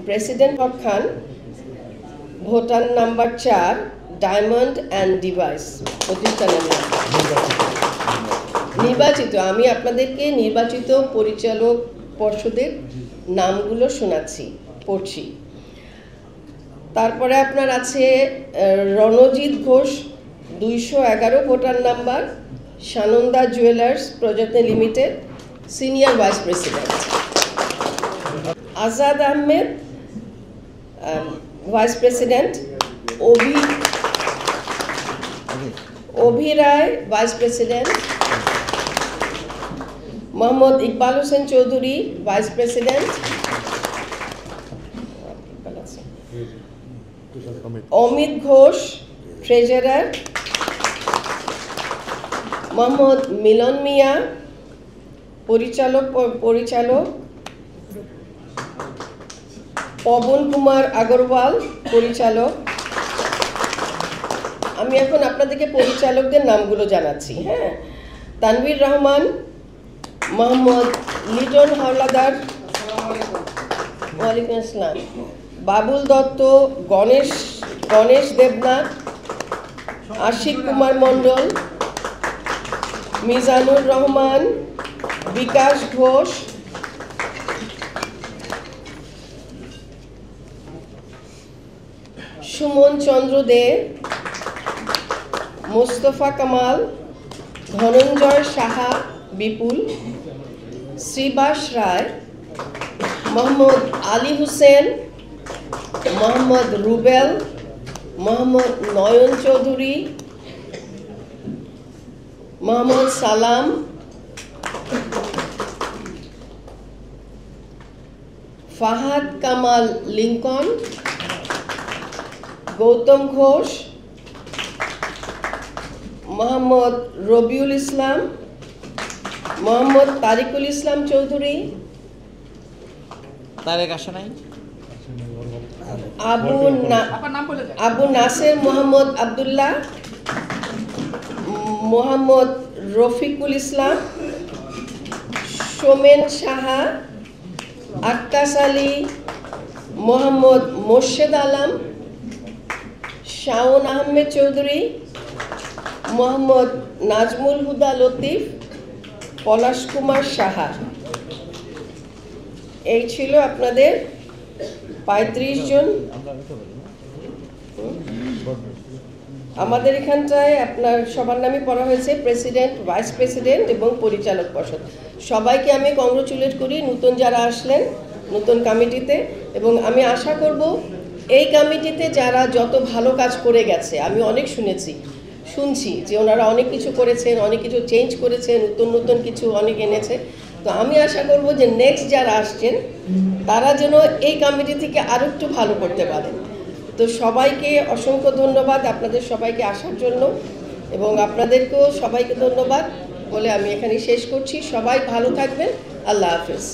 President Haque Khan, voter number 4, diamond and device প্রতিষ্ঠানের নাম। নির্বাচিত, আমি আপনাদেরকে নির্বাচিত পরিচালক পর্ষদের নামগুলো শোনাচ্ছি, পড়ছি। তারপরে আপনার আছে Ranajit Ghosh, 211 voter number, Sananda jewellers প্রযত্ন limited, senior vice president. Azad Ahmed, vice president. Abhi Roy, vice president. Mohammad Iqbal Hossain Chowdhury, vice president. Amit Ghosh, treasurer. Mohammad Milan Mia, পরিচালক। পবন কুমার আগরওয়াল, পরিচালক। আমি এখন আপনাদেরকে পরিচালকদের নামগুলো জানাচ্ছি। হ্যাঁ, তানভীর রহমান, মোহাম্মদ লিটন হাওলাদার, ওয়ালাইকুম আসসালাম। বাবুল দত্ত, গণেশ দেবনাথ, আশিক কুমার মণ্ডল, মিজানুর রহমান, বিকাশ ঘোষ, সুমন চন্দ্র দে, মোস্তফা কামাল, ধনঞ্জয় সাহা বিপুল, শ্রীবাস রায়, মোহাম্মদ আলী হোসেন, মোহাম্মদ রুবেল, মোহাম্মদ নয়ন চৌধুরী, মোহাম্মদ সালাম, ফাহাদ কামাল লিঙ্কন, গৌতম ঘোষ, মোহাম্মদ রবিউল ইসলাম, মোহাম্মদ তারিকুল ইসলাম চৌধুরী, আবু নাসের মোহাম্মদ আবদুল্লাহ, মোহাম্মদ রফিকুল ইসলাম, সোমেন সাহা, আক্কাস আলী, মোহাম্মদ মোর্শেদ আলম, শাওন আহমেদ চৌধুরী, মোহাম্মদ নাজমুল হুদা লতিফ, পলাশ কুমার সাহা। এই ছিল আপনাদের 35 জন। আমাদের এখানটায় আপনার সবার নামে পড়া হয়েছে প্রেসিডেন্ট, ভাইস প্রেসিডেন্ট এবং পরিচালক পর্ষদ। সবাইকে আমি কংগ্রাচুলেট করি, নতুন যারা আসলেন নতুন কমিটিতে। এবং আমি আশা করব এই কমিটিতে যারা যত ভালো কাজ করে গেছে, আমি অনেক শুনছি যে ওনারা অনেক কিছু করেছেন, অনেক কিছু চেঞ্জ করেছেন, নতুন কিছু অনেক এনেছে। তো আমি আশা করব যে নেক্সট যারা আসছেন তারা যেন এই কমিটি থেকে আরও একটু ভালো করতে পারেন। তো সবাইকে অসংখ্য ধন্যবাদ আপনাদের সবাইকে আসার জন্য, এবং আপনাদেরকেও সবাইকে ধন্যবাদ বলে আমি এখানে শেষ করছি। সবাই ভালো থাকবেন। আল্লাহ হাফেজ।